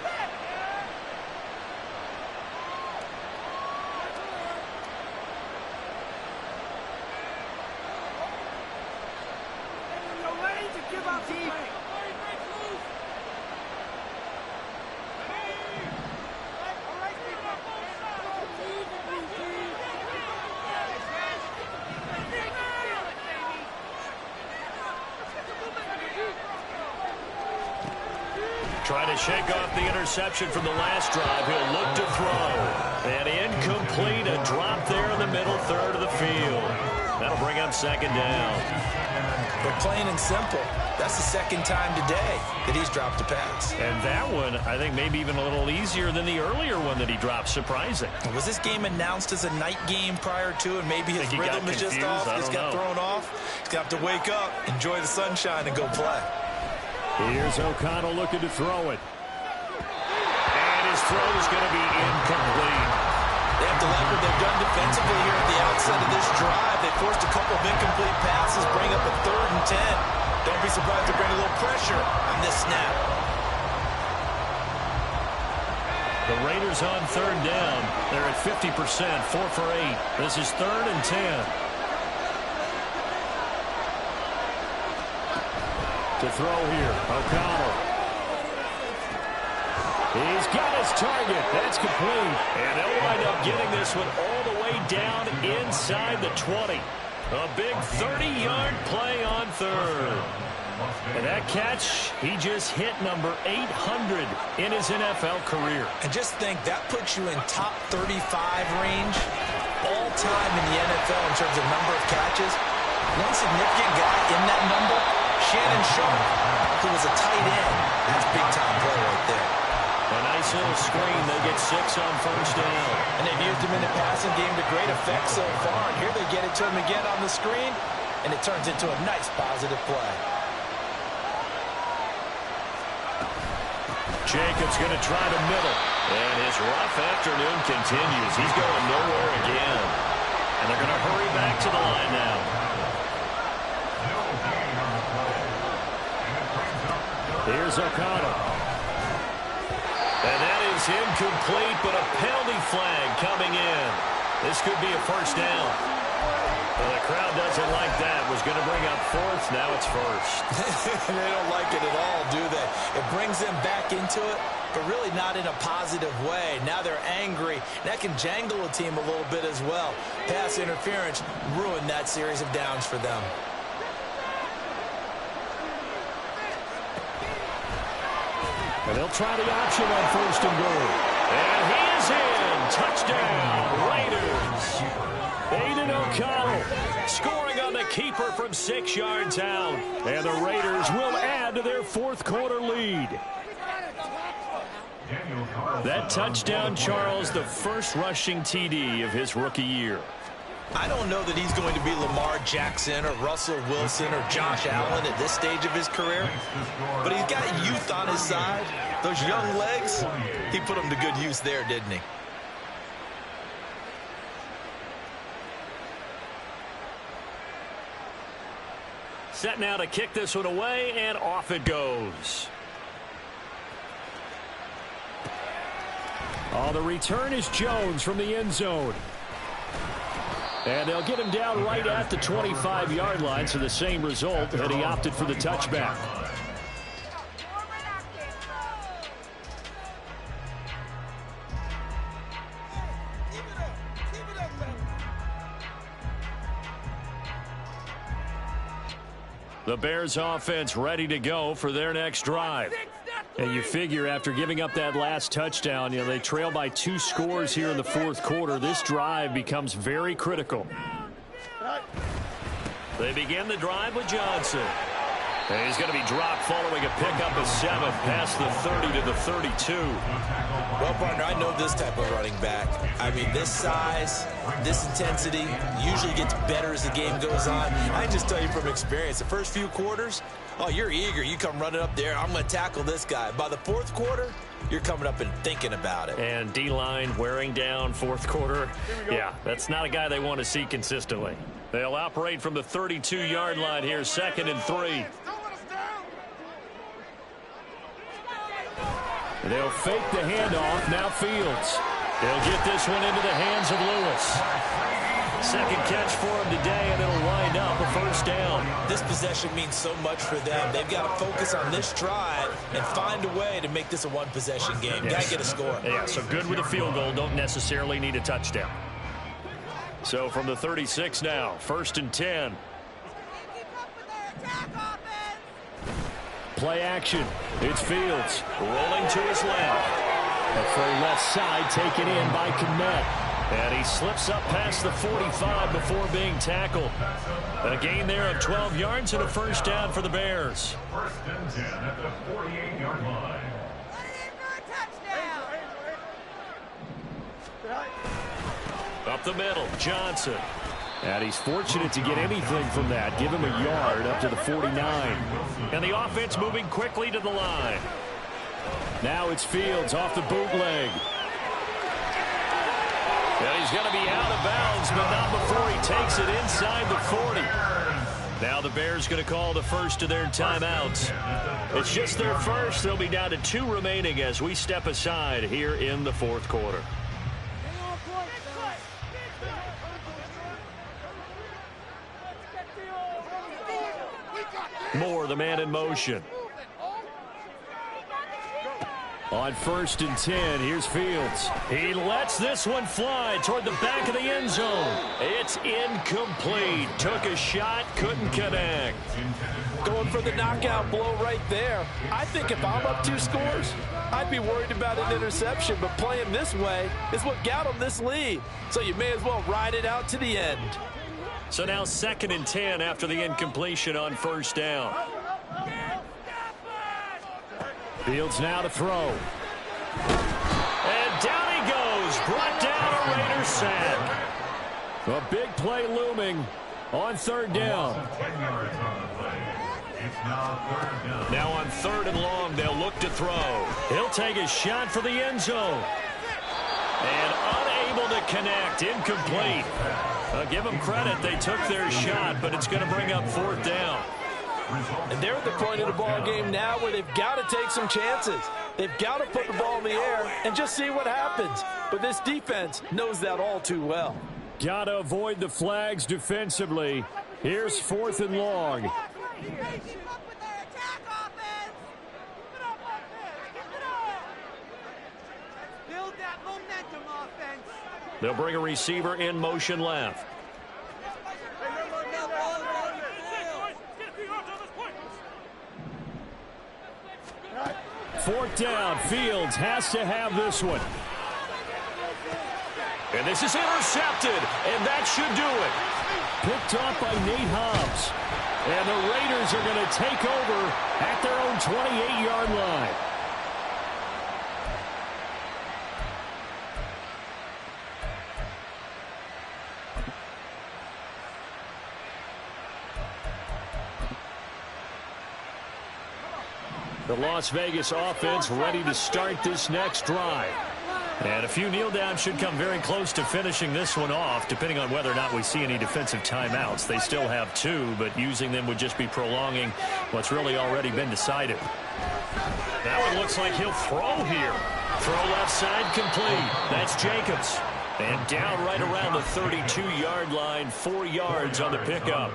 Trying to shake off the interception from the last drive. He'll look to throw. And incomplete. A drop there in the middle third of the field. That'll bring up 2nd down. But plain and simple, that's the 2nd time today that he's dropped a pass. And that one, I think, maybe even a little easier than the earlier one that he dropped. Surprising. Was this game announced as a night game prior to, and maybe his rhythm is just off? He's got thrown off. He's got to wake up, enjoy the sunshine, and go play. Here's O'Connell looking to throw it. And his throw is going to be incomplete. They have to like what they've done defensively here at the outset of this drive. They forced a couple of incomplete passes, bring up a 3rd and 10. Don't be surprised to bring a little pressure on this snap. The Raiders on 3rd down. They're at 50%, 4 for 8. This is 3rd and 10. To throw here, O'Connell. He's got his target. That's complete. And they'll wind up getting this one all the way down inside the 20. A big 30-yard play on 3rd. And that catch, he just hit number 800 in his NFL career. And just think, that puts you in top 35 range all time in the NFL in terms of number of catches. One significant guy in that number, Shannon Sharp, who was a tight end. That's big-time play right there. A nice little screen. They get 6 on 1st down. And they've used him in the passing game to great effect so far. And here they get it to him again on the screen, and it turns into a nice positive play. Jacobs going to try the middle. And his rough afternoon continues. He's going nowhere again. And they're going to hurry back to the line now. Here's O'Connell. And that is incomplete, but a penalty flag coming in. This could be a 1st down. Well, the crowd doesn't like that. Was going to bring up 4th. Now it's 1st. They don't like it at all, do they? It brings them back into it, but really not in a positive way. Now they're angry. That can jangle a team a little bit as well. Pass interference ruined that series of downs for them. And they'll try the option on 1st and goal. And he is in. Touchdown, Raiders. Aiden O'Connell Scoring on the keeper from 6 yards out. And the Raiders will add to their 4th quarter lead. That touchdown, Charles, the first rushing TD of his rookie year. I don't know that he's going to be Lamar Jackson or Russell Wilson or Josh Allen at this stage of his career, but he's got youth on his side. Those young legs, he put them to good use there, didn't he? Set now to kick this one away, and off it goes. Oh, the return is Jones from the end zone. And they'll get him down right at the 25-yard line, so the same result, and he opted for the touchback. The Bears offense ready to go for their next drive. And you figure after giving up that last touchdown, they trail by 2 scores here in the fourth quarter. This drive becomes very critical. They begin the drive with Johnson. And he's going to be dropped following a pickup of 7 past the 30 to the 32. Well, partner, I know this type of running back. I mean, this size, this intensity usually gets better as the game goes on. I can just tell you from experience, the first few quarters, oh, you're eager. You come running up there, I'm going to tackle this guy. By the fourth quarter, you're coming up and thinking about it. And D-line wearing down fourth quarter. Yeah, that's not a guy they want to see consistently. They'll operate from the 32-yard line here, 2nd and 3. They'll fake the handoff. Now Fields. They'll get this one into the hands of Lewis. Second catch for him today, and it'll wind up a first down. This possession means so much for them. They've got to focus on this drive and find a way to make this a one-possession game. Yes. Got to get a score. Yeah, so good with a field goal. Don't necessarily need a touchdown. So from the 36 now, 1st and 10. Play action. It's Fields. Rolling to his left. For left side, taken in by Kmet. And he slips up past the 45 before being tackled. A gain there of 12 yards and a first down for the Bears. 1st and 10 at the 48-yard line. Up the middle, Johnson. And he's fortunate to get anything from that. Give him a yard up to the 49. And the offense moving quickly to the line. Now it's Fields off the bootleg. And he's going to be out of bounds, but not before he takes it inside the 40. Now the Bears going to call the first of their timeouts. It's just their first. They'll be down to 2 remaining as we step aside here in the fourth quarter. Moore, the man in motion. On 1st and 10, here's Fields. He lets this one fly toward the back of the end zone. It's incomplete. Took a shot, couldn't connect. Going for the knockout blow right there. I think if I'm up 2 scores, I'd be worried about an interception, but playing this way is what got them this lead. So you may as well ride it out to the end. So now 2nd and 10 after the incompletion on first down. Fields now to throw. And down he goes. Brought down a Raider sack. A big play looming on 3rd down. 10 yards on the play. It's now 3rd down. Now on 3rd and long, they'll look to throw. He'll take a shot for the end zone. And unable to connect. Incomplete. Give them credit. They took their shot, but it's going to bring up 4th down. And they're at the point of the ball game now where they've got to take some chances. They've got to put the ball in the air and just see what happens. But this defense knows that all too well. Got to avoid the flags defensively. Here's 4th and long. They'll bring a receiver in motion left. 4th down. Fields has to have this one. And this is intercepted, and that should do it. Picked off by Nate Hobbs. And the Raiders are going to take over at their own 28-yard line. The Las Vegas offense ready to start this next drive. And a few kneel downs should come very close to finishing this one off, depending on whether or not we see any defensive timeouts. They still have 2, but using them would just be prolonging what's really already been decided. That one looks like he'll throw here. Throw left side complete. That's Jacobs. And down right around the 32-yard line, 4 yards on the pickup.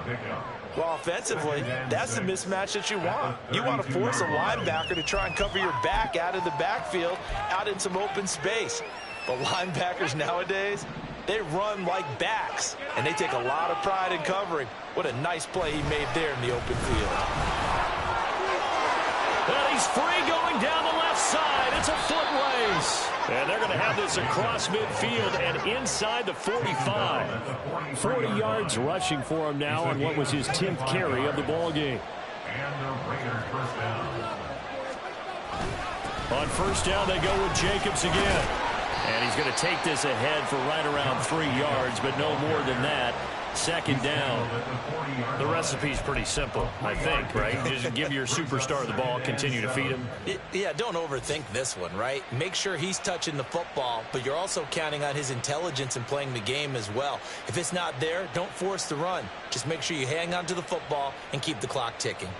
Well, offensively, that's the mismatch that you want. You want to force a linebacker to try and cover your back out of the backfield, out in some open space. But linebackers nowadays, they run like backs, and they take a lot of pride in covering. What a nice play he made there in the open field. And he's free going down the left side. It's a foot race. And they're going to have this across midfield and inside the 45. 40 yards rushing for him now on what was his 10th carry of the ball game. And the Raiders first down. On first down, they go with Jacobs again. And he's going to take this ahead for right around 3 yards, but no more than that. Second down. The recipe's pretty simple, I think, right? Just give your superstar the ball, continue to feed him. Yeah, don't overthink this one, right? Make sure he's touching the football, but you're also counting on his intelligence in playing the game as well. If it's not there, don't force the run. Just make sure you hang on to the football and keep the clock ticking.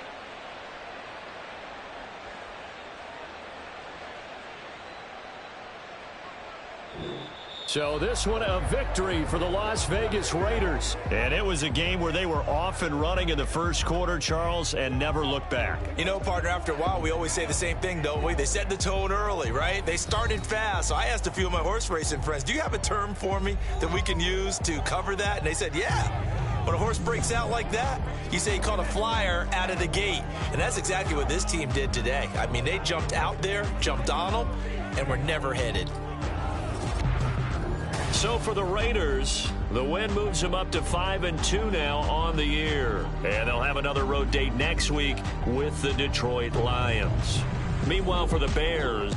So this one a victory for the Las Vegas Raiders. And it was a game where they were off and running in the first quarter, Charles, and never looked back. You know, partner, after a while, we always say the same thing, don't we? They set the tone early, right? They started fast. So I asked a few of my horse racing friends, do you have a term for me that we can use to cover that? And they said, yeah. When a horse breaks out like that, you say he caught a flyer out of the gate. And that's exactly what this team did today. I mean, they jumped out there, jumped on them, and were never headed. So for the Raiders, the win moves them up to 5-2 now on the year. And they'll have another road date next week with the Detroit Lions. Meanwhile, for the Bears,